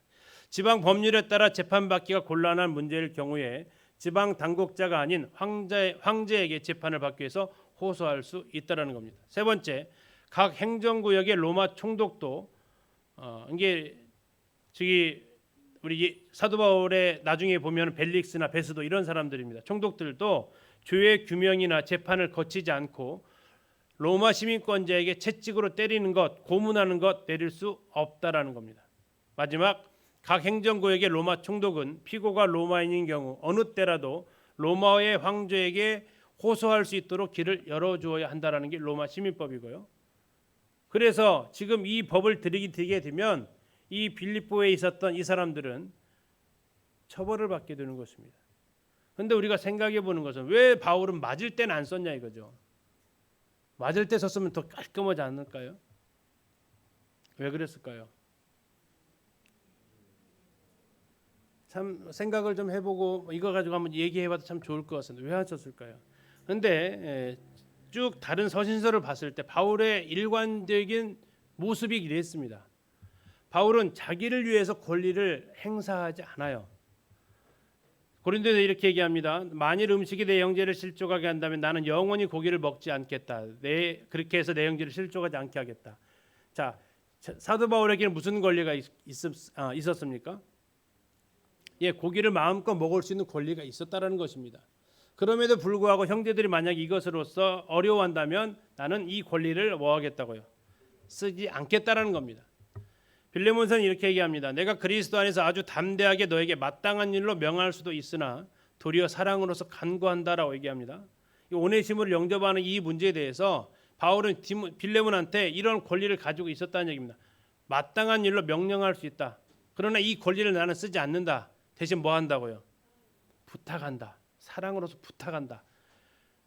지방 법률에 따라 재판받기가 곤란한 문제일 경우에 지방 당국자가 아닌 황제에게 재판을 받기 위해서 호소할 수 있다라는 겁니다. 세 번째, 각 행정구역의 로마 총독도 이게 저기 우리 사도 바울의 나중에 보면 벨릭스나 베스도 이런 사람들입니다. 총독들도 죄의 규명이나 재판을 거치지 않고 로마 시민권자에게 채찍으로 때리는 것, 고문하는 것 내릴 수 없다라는 겁니다. 마지막, 각 행정구역의 로마 총독은 피고가 로마인인 경우 어느 때라도 로마의 황제에게 호소할 수 있도록 길을 열어주어야 한다라는 게 로마 시민법이고요. 그래서 지금 이 법을 들이게 되면 이 빌립보에 있었던 이 사람들은 처벌을 받게 되는 것입니다. 그런데 우리가 생각해 보는 것은 왜 바울은 맞을 때는 안 썼냐 이거죠. 맞을 때 썼으면 더 깔끔하지 않을까요? 왜 그랬을까요? 참 생각을 좀 해보고 이거 가지고 한번 얘기해봐도 참 좋을 것 같습니다. 왜 안 썼을까요? 그런데 쭉 다른 서신서를 봤을 때 바울의 일관적인 모습이 이랬습니다. 바울은 자기를 위해서 권리를 행사하지 않아요. 고린도에서 이렇게 얘기합니다. 만일 음식이 내 형제를 실족하게 한다면 나는 영원히 고기를 먹지 않겠다. 그렇게 해서 내 형제를 실족하지 않게 하겠다. 자, 사도 바울에게는 무슨 권리가 있었습니까? 예, 고기를 마음껏 먹을 수 있는 권리가 있었다라는 것입니다. 그럼에도 불구하고 형제들이 만약 이것으로서 어려워한다면 나는 이 권리를 뭐 하겠다고요? 쓰지 않겠다라는 겁니다. 빌레몬서는 이렇게 얘기합니다. 내가 그리스도 안에서 아주 담대하게 너에게 마땅한 일로 명할 수도 있으나 도리어 사랑으로서 간구한다라고 얘기합니다. 오네시모를 영접하는 이 문제에 대해서 바울은 빌레몬한테 이런 권리를 가지고 있었다는 얘기입니다. 마땅한 일로 명령할 수 있다. 그러나 이 권리를 나는 쓰지 않는다. 대신 뭐 한다고요? 부탁한다. 사랑으로서 부탁한다.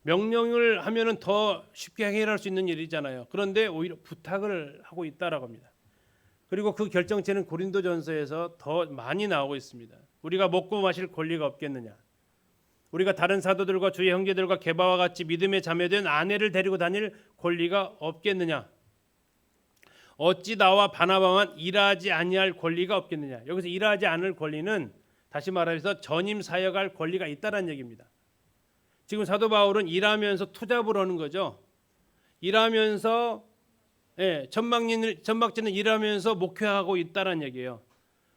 명령을 하면은 더 쉽게 해결할 수 있는 일이잖아요. 그런데 오히려 부탁을 하고 있다라고 합니다. 그리고 그 결정체는 고린도전서에서 더 많이 나오고 있습니다. 우리가 먹고 마실 권리가 없겠느냐? 우리가 다른 사도들과 주의 형제들과 게바와 같이 믿음의 자매된 아내를 데리고 다닐 권리가 없겠느냐? 어찌 나와 바나바만 일하지 아니할 권리가 없겠느냐? 여기서 일하지 않을 권리는 다시 말해서 전임 사역할 권리가 있다는 얘기입니다. 지금 사도 바울은 일하면서 투잡을 하는 거죠. 일하면서 천막짓는 일하면서 목회하고 있다는 얘기예요.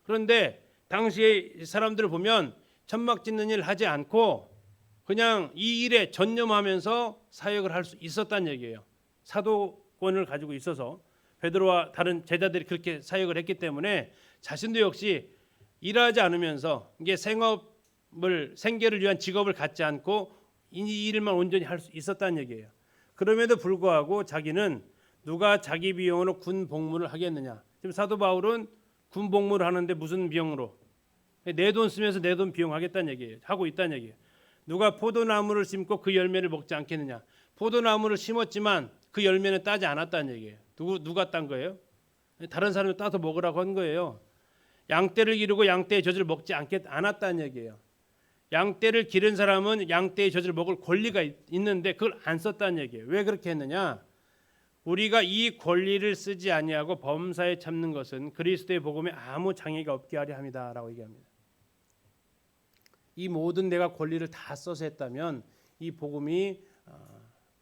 그런데 당시에 사람들을 보면 천막짓는 일 하지 않고 그냥 이 일에 전념하면서 사역을 할 수 있었다는 얘기예요. 사도권을 가지고 있어서 베드로와 다른 제자들이 그렇게 사역을 했기 때문에 자신도 역시 일하지 않으면서 이게 생계를 위한 직업을 갖지 않고 이 일만 온전히 할 수 있었다는 얘기예요. 그럼에도 불구하고 자기는 누가 자기 비용으로 군 복무를 하겠느냐? 지금 사도 바울은 군 복무를 하는데 무슨 비용으로? 내 돈 쓰면서 내 돈 비용하겠다는 얘기예요. 하고 있다는 얘기예요. 누가 포도나무를 심고 그 열매를 먹지 않겠느냐? 포도나무를 심었지만 그 열매는 따지 않았다는 얘기예요. 누가 딴 거예요? 다른 사람이 따서 먹으라고 한 거예요. 양떼를 기르고 양떼의 젖을 먹지 않았다는 얘기예요. 양떼를 기른 사람은 양떼의 젖을 먹을 권리가 있는데 그걸 안 썼다는 얘기예요. 왜 그렇게 했느냐? 우리가 이 권리를 쓰지 아니하고 범사에 참는 것은 그리스도의 복음에 아무 장애가 없게 하려 함이다라고 얘기합니다. 이 모든 내가 권리를 다 써서 했다면 이 복음이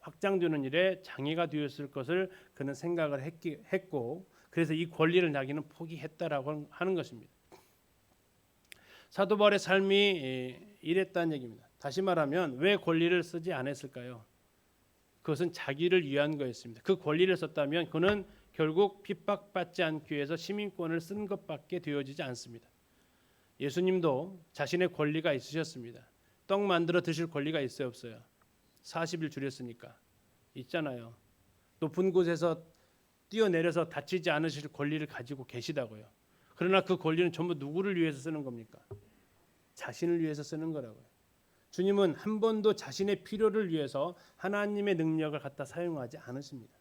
확장되는 일에 장애가 되었을 것을 그는 생각을 했고, 그래서 이 권리를 자기는 포기했다라고 하는 것입니다. 사도 바울의 삶이 이랬다는 얘기입니다. 다시 말하면 왜 권리를 쓰지 않았을까요? 그것은 자기를 위한 거였습니다. 그 권리를 썼다면 그는 결국 핍박받지 않기 위해서 시민권을 쓴 것밖에 되어지지 않습니다. 예수님도 자신의 권리가 있으셨습니다. 떡 만들어 드실 권리가 있어요, 없어요? 40일 줄였으니까. 있잖아요. 높은 곳에서 뛰어내려서 다치지 않으실 권리를 가지고 계시다고요. 그러나 그 권리는 전부 누구를 위해서 쓰는 겁니까? 자신을 위해서 쓰는 거라고요. 주님은 한 번도 자신의 필요를 위해서 하나님의 능력을 갖다 사용하지 않으십니다.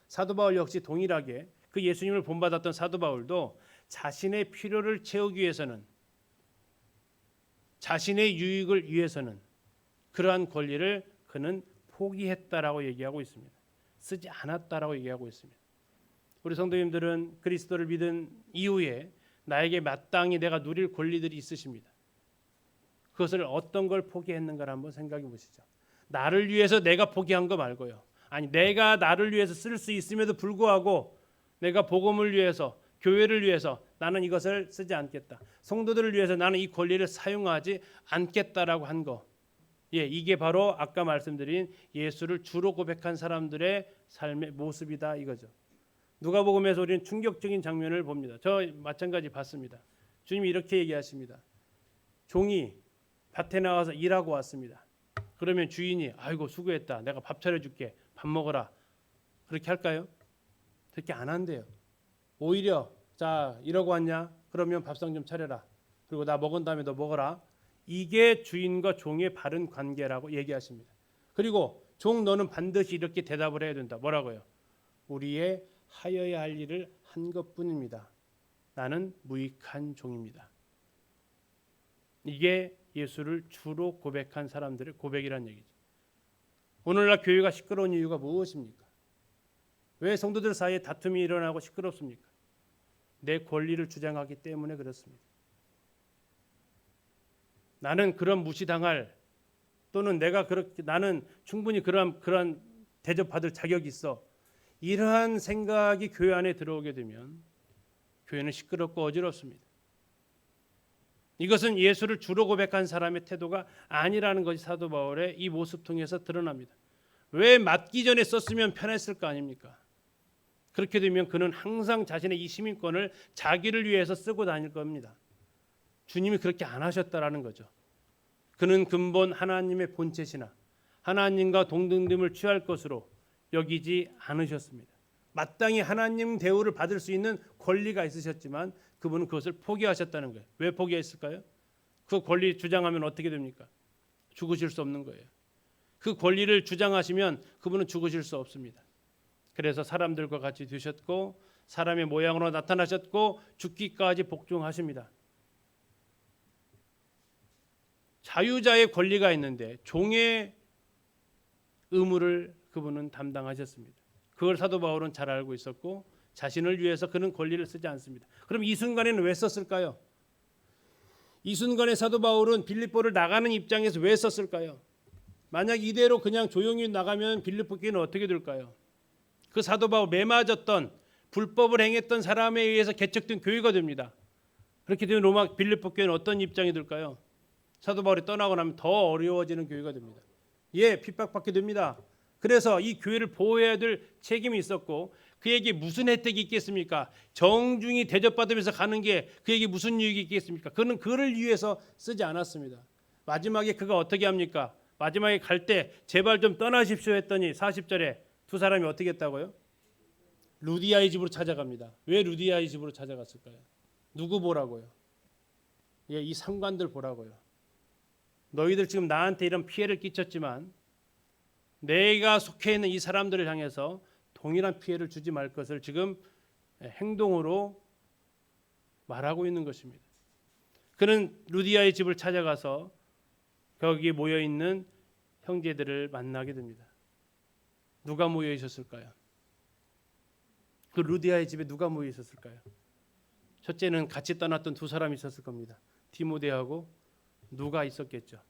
사도 바울 역시 동일하게 그 예수님을 본받았던 사도 바울도 자신의 필요를 채우기 위해서는, 자신의 유익을 위해서는 그러한 권리를 그는 포기했다라고 얘기하고 있습니다. 쓰지 않았다라고 얘기하고 있습니다. 우리 성도님들은 그리스도를 믿은 이후에 나에게 마땅히 내가 누릴 권리들이 있으십니다. 그것을 어떤 걸 포기했는가를 한번 생각해 보시죠. 나를 위해서 내가 포기한 거 말고요. 아니, 내가 나를 위해서 쓸 수 있음에도 불구하고 내가 복음을 위해서, 교회를 위해서 나는 이것을 쓰지 않겠다. 성도들을 위해서 나는 이 권리를 사용하지 않겠다라고 한 거. 이게 바로 아까 말씀드린 예수를 주로 고백한 사람들의 삶의 모습이다 이거죠. 누가복음에서 우리는 충격적인 장면을 봅니다. 저 마찬가지 봤습니다. 주님이 이렇게 얘기하십니다. 종이 밭에 나와서 일하고 왔습니다. 그러면 주인이 아이고 수고했다. 내가 밥 차려줄게. 밥 먹어라. 그렇게 할까요? 그렇게 안 한대요. 오히려 자 일하고 왔냐? 그러면 밥상 좀 차려라. 그리고 나 먹은 다음에 너 먹어라. 이게 주인과 종의 바른 관계라고 얘기하십니다. 그리고 종 너는 반드시 이렇게 대답을 해야 된다. 뭐라고요? 우리의 하여야 할 일을 한 것뿐입니다. 나는 무익한 종입니다. 이게 예수를 주로 고백한 사람들의 고백이란 얘기죠. 오늘날 교회가 시끄러운 이유가 무엇입니까? 왜 성도들 사이에 다툼이 일어나고 시끄럽습니까? 내 권리를 주장하기 때문에 그렇습니다. 나는 그런 무시당할, 또는 내가 그렇게 나는 충분히 그런 대접받을 자격이 있어. 이러한 생각이 교회 안에 들어오게 되면 교회는 시끄럽고 어지럽습니다. 이것은 예수를 주로 고백한 사람의 태도가 아니라는 것이 사도 바울의 이 모습 통해서 드러납니다. 왜 맞기 전에 썼으면 편했을 거 아닙니까? 그렇게 되면 그는 항상 자신의 이 시민권을 자기를 위해서 쓰고 다닐 겁니다. 주님이 그렇게 안 하셨다라는 거죠. 그는 근본 하나님의 본체시나 하나님과 동등됨을 취할 것으로 여기지 않으셨습니다. 마땅히 하나님 대우를 받을 수 있는 권리가 있으셨지만 그분은 그것을 포기하셨다는 거예요. 왜 포기했을까요? 그 권리 주장하면 어떻게 됩니까? 죽으실 수 없는 거예요. 그 권리를 주장하시면 그분은 죽으실 수 없습니다. 그래서 사람들과 같이 되셨고 사람의 모양으로 나타나셨고 죽기까지 복종하십니다. 자유자의 권리가 있는데 종의 의무를 그분은 담당하셨습니다. 그걸 사도 바울은 잘 알고 있었고 자신을 위해서 그는 권리를 쓰지 않습니다. 그럼 이 순간에는 왜 썼을까요? 이 순간에 사도 바울은 빌립보를 나가는 입장에서 왜 썼을까요? 만약 이대로 그냥 조용히 나가면 빌립보 교회는 어떻게 될까요? 그 사도 바울 매맞았던 불법을 행했던 사람에 의해서 개척된 교회가 됩니다. 그렇게 되면 로마 빌립보 교회는 어떤 입장이 될까요? 사도 바울이 떠나고 나면 더 어려워지는 교회가 됩니다. 핍박받게 됩니다. 그래서 이 교회를 보호해야 될 책임이 있었고 그에게 무슨 혜택이 있겠습니까? 정중히 대접받으면서 가는 게 그에게 무슨 유익이 있겠습니까? 그는 그를 위해서 쓰지 않았습니다. 마지막에 그가 어떻게 합니까? 마지막에 갈 때 제발 좀 떠나십시오 했더니 40절에 두 사람이 어떻게 했다고요? 루디아의 집으로 찾아갑니다. 왜 루디아의 집으로 찾아갔을까요? 누구 보라고요? 이 상관들 보라고요. 너희들 지금 나한테 이런 피해를 끼쳤지만 내가 속해 있는 이 사람들을 향해서 동일한 피해를 주지 말 것을 지금 행동으로 말하고 있는 것입니다. 그는 루디아의 집을 찾아가서 거기에 모여 있는 형제들을 만나게 됩니다. 누가 모여 있었을까요? 그 루디아의 집에 누가 모여 있었을까요? 첫째는 같이 떠났던 두 사람이 있었을 겁니다. 디모데하고 누가 있었겠죠.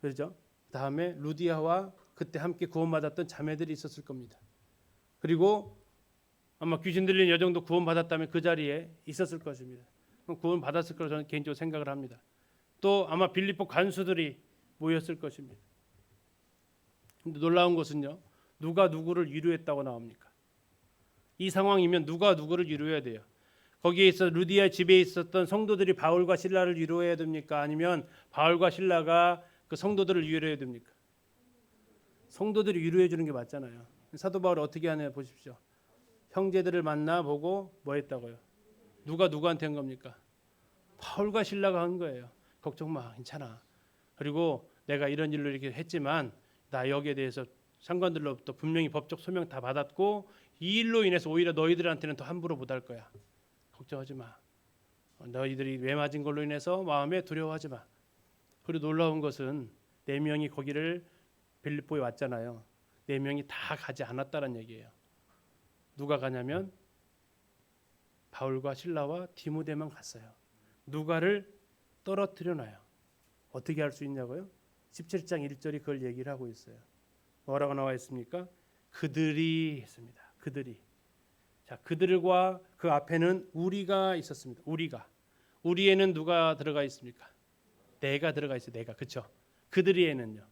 그렇죠? 다음에 루디아와 그때 함께 구원받았던 자매들이 있었을 겁니다. 그리고 아마 귀신 들린 여정도 구원받았다면 그 자리에 있었을 것입니다. 구원받았을 거라고 저는 개인적으로 생각을 합니다. 또 아마 빌립보 간수들이 모였을 것입니다. 근데 놀라운 것은요, 누가 누구를 위로했다고 나옵니까? 이 상황이면 누가 누구를 위로해야 돼요? 거기에 있어 루디아 집에 있었던 성도들이 바울과 실라를 위로해야 됩니까? 아니면 바울과 실라가 그 성도들을 위로해야 됩니까? 성도들이 위로해 주는 게 맞잖아요. 사도 바울이 어떻게 하냐 보십시오. 형제들을 만나 보고 뭐 했다고요? 누가 누구한테 한 겁니까? 바울과 실라가 한 거예요. 걱정 마, 괜찮아. 그리고 내가 이런 일로 이렇게 했지만 나 여기에 대해서 상관들로부터 분명히 법적 소명 다 받았고 이 일로 인해서 오히려 너희들한테는 더 함부로 못할 거야. 걱정하지 마. 너희들이 왜 맞은 걸로 인해서 마음에 두려워하지 마. 그리고 놀라운 것은 4명이 거기를 빌립보에 왔잖아요. 4명이 다 가지 않았다는 얘기예요. 누가 가냐면 바울과 실라와 디모데만 갔어요. 누가를 떨어뜨려 놔요. 어떻게 할 수 있냐고요? 17장 1절이 그걸 얘기를 하고 있어요. 뭐라고 나와 있습니까? 그들이 했습니다. 그들이. 자, 그들과 그 앞에는 우리가 있었습니다. 우리에는 누가 들어가 있습니까? 내가 들어가 있어요. 내가. 그렇죠? 그들이에는요.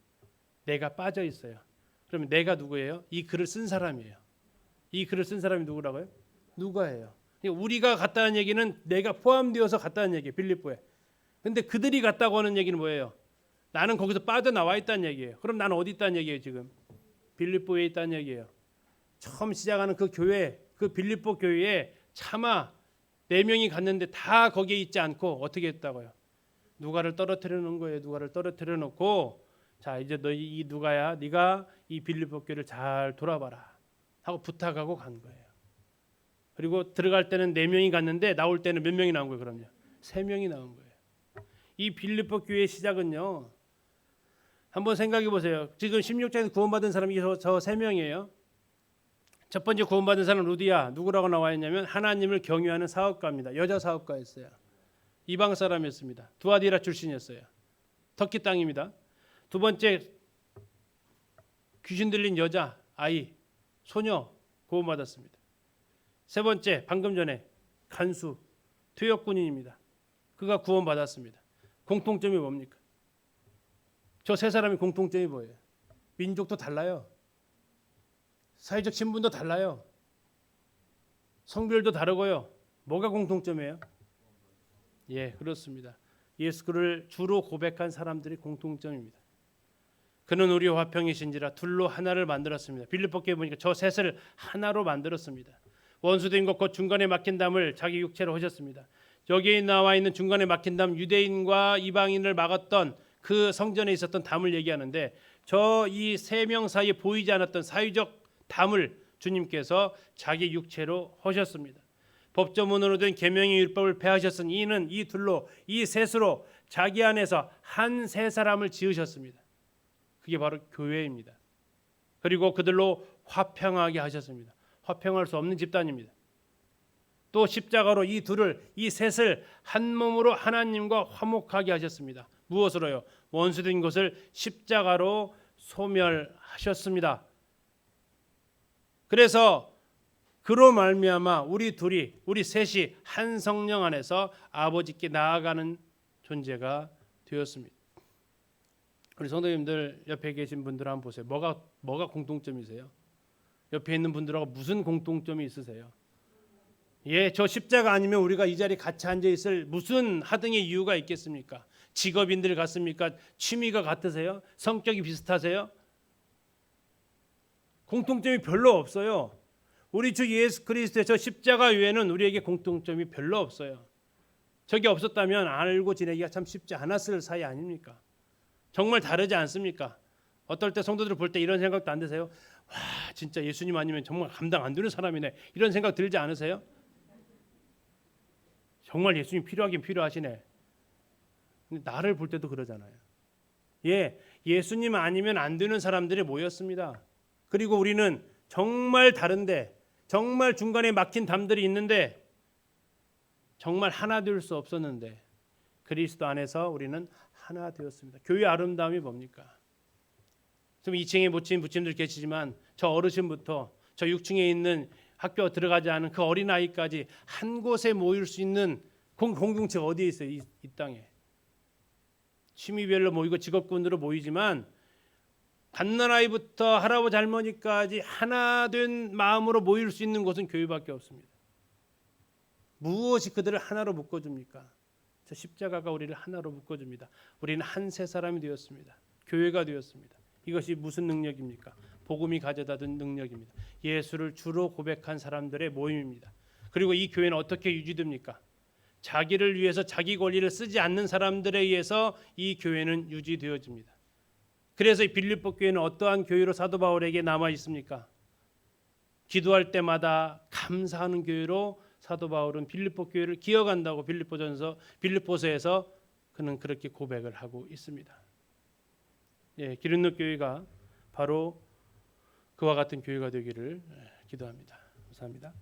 내가 빠져 있어요. 그러면 내가 누구예요? 이 글을 쓴 사람이에요. 이 글을 쓴 사람이 누구라고요? 누가예요. 우리가 갔다는 얘기는 내가 포함되어서 갔다는 얘기예요. 빌립보에. 근데 그들이 갔다고 하는 얘기는 뭐예요? 나는 거기서 빠져나와 있다는 얘기예요. 그럼 나는 어디 있다는 얘기예요? 지금 빌립보에 있다는 얘기예요. 처음 시작하는 그 교회, 그 빌립보 교회에 차마 4명이 갔는데 다 거기에 있지 않고 어떻게 했다고요? 누가를 떨어뜨려 놓은 거예요. 누가를 떨어뜨려 놓고 자 이제 너희 이 누가야 네가 이 빌립보 교회를 잘 돌아봐라 하고 부탁하고 간 거예요. 그리고 들어갈 때는 4명이 갔는데 나올 때는 몇 명이 나온 거예요? 그럼요. 3명이 나온 거예요. 이 빌립보 교회의 시작은요. 한번 생각해 보세요. 지금 16장에서 구원받은 사람이 저 3명이에요. 첫 번째 구원받은 사람 루디아 누구라고 나와 있냐면 하나님을 경유하는 사업가입니다. 여자 사업가였어요. 이방 사람이었습니다. 두아디라 출신이었어요. 터키 땅입니다. 두 번째 귀신 들린 여자 아이 소녀 구원받았습니다. 세 번째 방금 전에 간수 퇴역군인입니다. 그가 구원받았습니다. 공통점이 뭡니까? 저 3사람의 공통점이 뭐예요? 민족도 달라요. 사회적 신분도 달라요. 성별도 다르고요. 뭐가 공통점이에요? 예, 그렇습니다. 예수를 주로 고백한 사람들이 공통점입니다. 그는 우리와 화평이신지라 둘로 하나를 만들었습니다. 빌립보 교회 보니까 저 셋을 하나로 만들었습니다. 원수된 것 곧 중간에 막힌 담을 자기 육체로 하셨습니다. 여기에 나와 있는 중간에 막힌 담 유대인과 이방인을 막았던 그 성전에 있었던 담을 얘기하는데 저 이 3명 사이에 보이지 않았던 사회적 담을 주님께서 자기 육체로 하셨습니다. 법조문으로 된 계명의 율법을 폐하셨으니 이는 이 둘로 이 셋으로 자기 안에서 한 세 사람을 지으셨습니다. 그게 바로 교회입니다. 그리고 그들로 화평하게 하셨습니다. 화평할 수 없는 집단입니다. 또 십자가로 이 둘을 이 셋을 한 몸으로 하나님과 화목하게 하셨습니다. 무엇으로요? 원수된 것을 십자가로 소멸하셨습니다. 그래서 그로 말미암아 우리 셋이 한 성령 안에서 아버지께 나아가는 존재가 되었습니다. 우리 성도님들 옆에 계신 분들 한번 보세요. 뭐가 공통점이세요? 옆에 있는 분들하고 무슨 공통점이 있으세요? 예, 저 십자가 아니면 우리가 이 자리에 같이 앉아 있을 무슨 하등의 이유가 있겠습니까? 직업인들 같습니까? 취미가 같으세요? 성격이 비슷하세요? 공통점이 별로 없어요. 우리 주 예수 그리스도의 저 십자가 외에는 우리에게 공통점이 별로 없어요. 저게 없었다면 알고 지내기가 참 쉽지 않았을 사이 아닙니까? 정말 다르지 않습니까? 어떨 때 성도들을 볼 때 이런 생각도 안 드세요? 와, 진짜 예수님 아니면 정말 감당 안 되는 사람이네. 이런 생각 들지 않으세요? 정말 예수님 필요하긴 필요하시네. 근데 나를 볼 때도 그러잖아요. 예, 예수님 아니면 안 되는 사람들이 모였습니다. 그리고 우리는 정말 다른데 정말 중간에 막힌 담들이 있는데 정말 하나 될 수 없었는데 그리스도 안에서 우리는 하나 되었습니다. 교회 아름다움이 뭡니까? 지금 2층에 모친 부침들 계시지만 저 어르신부터 저 6층에 있는 학교 들어가지 않은 그 어린아이까지 한 곳에 모일 수 있는 공동체가 어디에 있어요? 이 땅에. 취미별로 모이고 직업군으로 모이지만 갓난아이부터 할아버지 할머니까지 하나 된 마음으로 모일 수 있는 곳은 교회밖에 없습니다. 무엇이 그들을 하나로 묶어줍니까? 저 십자가가 우리를 하나로 묶어줍니다. 우리는 한 세 사람이 되었습니다. 교회가 되었습니다. 이것이 무슨 능력입니까? 복음이 가져다 준 능력입니다. 예수를 주로 고백한 사람들의 모임입니다. 그리고 이 교회는 어떻게 유지됩니까? 자기를 위해서 자기 권리를 쓰지 않는 사람들에 의해서 이 교회는 유지되어집니다. 그래서 이 빌립보 교회는 어떠한 교회로 사도 바울에게 남아 있습니까? 기도할 때마다 감사하는 교회로 사도 바울은 빌립보 교회를 기억한다고 빌립보서에서 그는 그렇게 고백을 하고 있습니다. 예, 기린노 교회가 바로 그와 같은 교회가 되기를 기도합니다. 감사합니다.